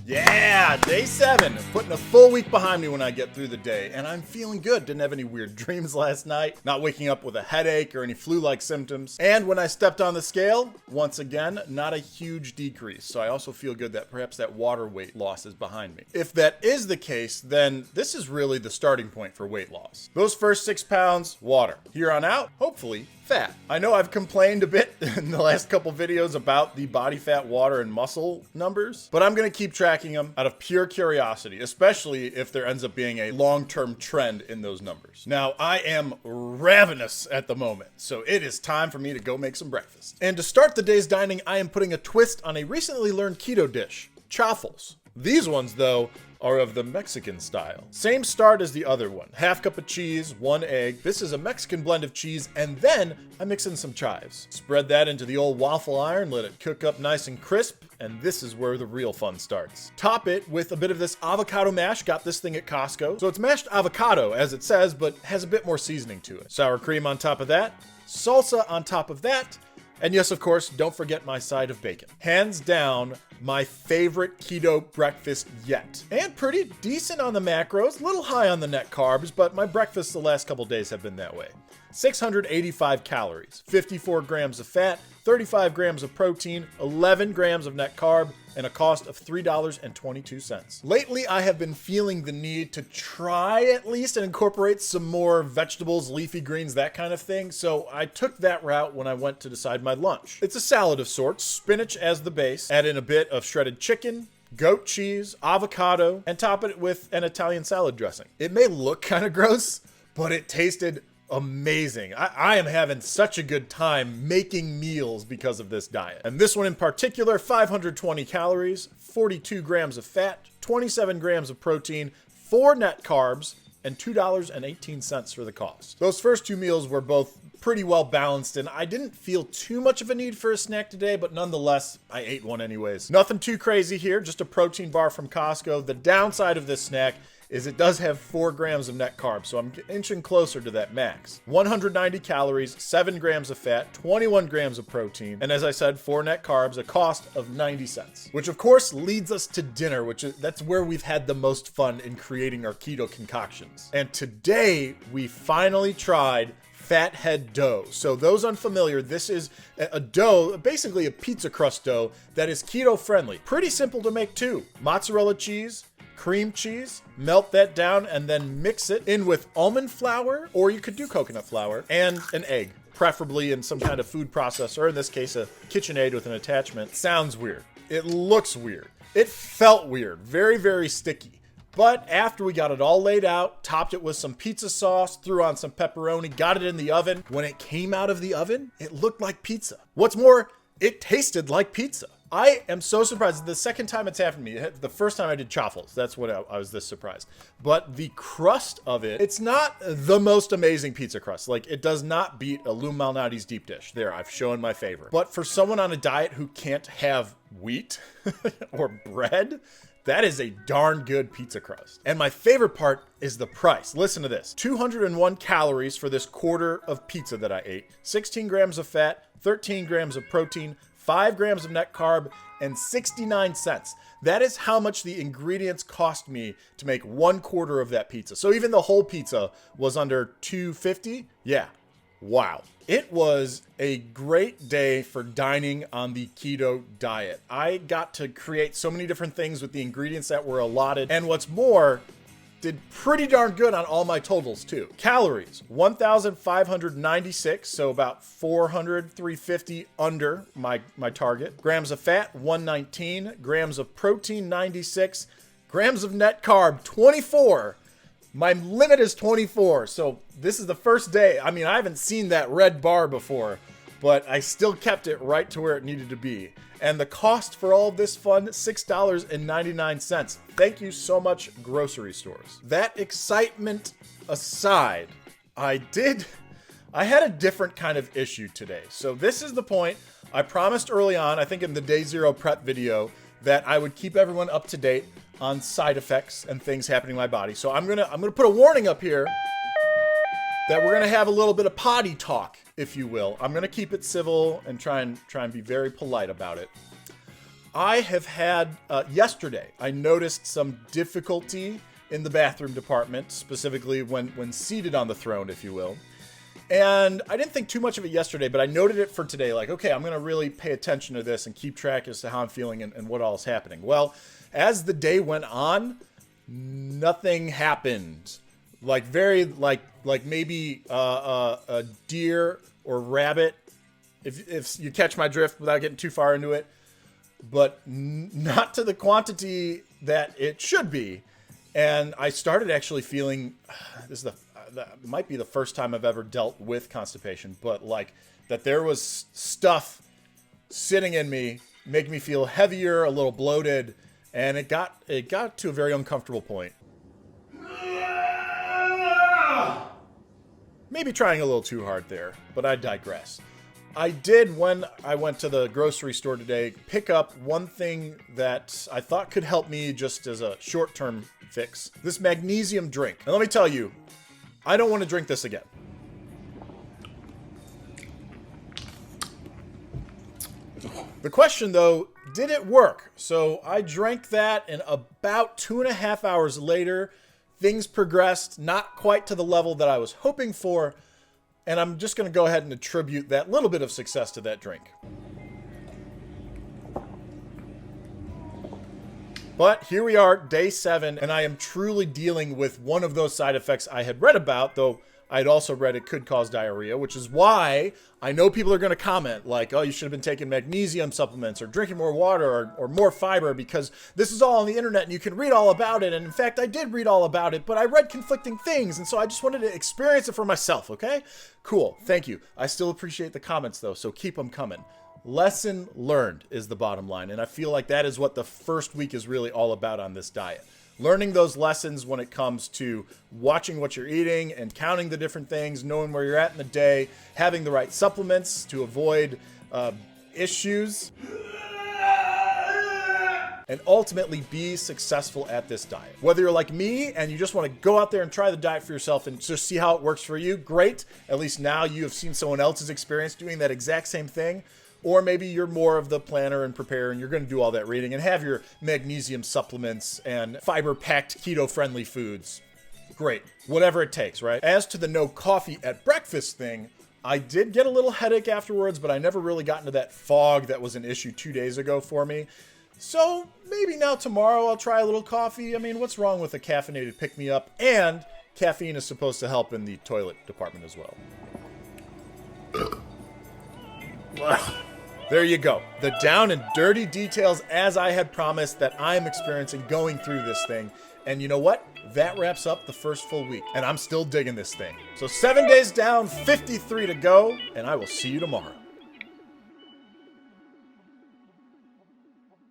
Yeah, day 7. Putting a full week behind me when I get through the day, and I'm feeling good. Didn't have any weird dreams last night, not waking up with a headache or any flu-like symptoms. And when I stepped on the scale, once again, not a huge decrease. So I also feel good that perhaps that water weight loss is behind me. If that is the case, then this is really the starting point for weight loss. Those first 6 pounds, water. Here on out, hopefully, fat. I know I've complained a bit in the last couple videos about the body fat, water, and muscle numbers, but I'm gonna keep tracking them out of pure curiosity, especially if there ends up being a long-term trend in those numbers. Now, I am ravenous at the moment, so it is time for me to go make some breakfast. And to start the day's dining, I am putting a twist on a recently learned keto dish, chaffles. These ones, though, are of the Mexican style. Same start as the other one. Half cup of cheese, 1 egg. This is a Mexican blend of cheese, and then I mix in some chives. Spread that into the old waffle iron, let it cook up nice and crisp, and this is where the real fun starts. Top it with a bit of this avocado mash. Got this thing at Costco. So it's mashed avocado, as it says, but has a bit more seasoning to it. Sour cream on top of that, salsa on top of that, and yes, of course, don't forget my side of bacon. Hands down, my favorite keto breakfast yet. And pretty decent on the macros, a little high on the net carbs, but my breakfasts the last couple days have been that way. 685 calories, 54 grams of fat, 35 grams of protein, 11 grams of net carb, and a cost of $3.22. Lately, I have been feeling the need to try at least and incorporate some more vegetables, leafy greens, that kind of thing. So I took that route when I went to decide my lunch. It's a salad of sorts, spinach as the base, add in a bit of shredded chicken, goat cheese, avocado, and top it with an Italian salad dressing. It may look kind of gross, but it tasted amazing. I am having such a good time making meals because of this diet. And this one in particular, 520 calories, 42 grams of fat, 27 grams of protein, 4 net carbs, and $2.18 for the cost. Those first 2 meals were both pretty well balanced, and I didn't feel too much of a need for a snack today, but nonetheless, I ate one anyways. Nothing too crazy here, just a protein bar from Costco. The downside of this snack is it does have 4 grams of net carbs, so I'm inching closer to that max. 190 calories, 7 grams of fat, 21 grams of protein, and as I said, 4 net carbs, a cost of 90 cents. Which of course leads us to dinner, that's where we've had the most fun in creating our keto concoctions. And today, we finally tried fathead dough. So those unfamiliar, this is a dough, basically a pizza crust dough that is keto friendly. Pretty simple to make too. Mozzarella cheese, cream cheese, melt that down and then mix it in with almond flour, or you could do coconut flour, and an egg, preferably in some kind of food processor, in this case a KitchenAid with an attachment. Sounds weird. It looks weird. It felt weird. Very, very sticky. But after we got it all laid out, topped it with some pizza sauce, threw on some pepperoni, got it in the oven. When it came out of the oven, it looked like pizza. What's more, it tasted like pizza. I am so surprised. The second time it's happened to me, the first time I did chaffles, that's what I was this surprised. But the crust of it, it's not the most amazing pizza crust. Like, it does not beat a Lou Malnati's deep dish. There, I've shown my favor. But for someone on a diet who can't have wheat or bread, that is a darn good pizza crust. And my favorite part is the price. Listen to this. 201 calories for this quarter of pizza that I ate. 16 grams of fat, 13 grams of protein, 5 grams of net carb, and 69 cents. That is how much the ingredients cost me to make 1/4 of that pizza. So even the whole pizza was under $2.50. Yeah. Wow. It was a great day for dining on the keto diet. I got to create so many different things with the ingredients that were allotted. And what's more, did pretty darn good on all my totals too. Calories, 1,596, so about 400, 350 under my target. Grams of fat, 119. Grams of protein, 96. Grams of net carb, 24. My limit is 24, so this is the first day. I mean, I haven't seen that red bar before, but I still kept it right to where it needed to be. And the cost for all of this fun, $6.99. Thank you so much, grocery stores. That excitement aside, I had a different kind of issue today. So this is the point. I promised early on, I think in the day 0 prep video, that I would keep everyone up to date on side effects and things happening in my body. So I'm gonna put a warning up here that we're gonna have a little bit of potty talk, if you will. I'm gonna keep it civil and try and be very polite about it. I have had, yesterday, I noticed some difficulty in the bathroom department, specifically when seated on the throne, if you will. And I didn't think too much of it yesterday, but I noted it for today. Like, okay, I'm going to really pay attention to this and keep track as to how I'm feeling and what all is happening. Well, as the day went on, nothing happened. Like maybe a deer or rabbit, if you catch my drift without getting too far into it, but not to the quantity that it should be. And I started actually feeling, that might be the first time I've ever dealt with constipation, but like that there was stuff sitting in me, making me feel heavier, a little bloated, and it got to a very uncomfortable point. Maybe trying a little too hard there, but I digress. I did, when I went to the grocery store today, pick up one thing that I thought could help me just as a short-term fix. This magnesium drink. And let me tell you, I don't want to drink this again. The question, though, did it work? So I drank that, and about 2.5 hours later, things progressed, not quite to the level that I was hoping for, and I'm just going to go ahead and attribute that little bit of success to that drink. But here we are, day 7, and I am truly dealing with one of those side effects I had read about, though I had also read it could cause diarrhea, which is why I know people are going to comment like, oh, you should have been taking magnesium supplements or drinking more water or more fiber, because this is all on the internet and you can read all about it. And in fact, I did read all about it, but I read conflicting things. And so I just wanted to experience it for myself. Okay, cool. Thank you. I still appreciate the comments though, so keep them coming. Lesson learned is the bottom line. And I feel like that is what the first week is really all about on this diet. Learning those lessons when it comes to watching what you're eating and counting the different things, knowing where you're at in the day, having the right supplements to avoid issues, and ultimately be successful at this diet. Whether you're like me and you just want to go out there and try the diet for yourself and just see how it works for you, great. At least now you have seen someone else's experience doing that exact same thing. Or maybe you're more of the planner and preparer and you're going to do all that reading and have your magnesium supplements and fiber-packed keto-friendly foods. Great. Whatever it takes, right? As to the no coffee at breakfast thing, I did get a little headache afterwards, but I never really got into that fog that was an issue 2 days ago for me. So maybe now tomorrow I'll try a little coffee. I mean, what's wrong with a caffeinated pick-me-up? And caffeine is supposed to help in the toilet department as well. There you go. The down and dirty details as I had promised that I'm experiencing going through this thing. And you know what? That wraps up the first full week. And I'm still digging this thing. So 7 days down, 53 to go. And I will see you tomorrow.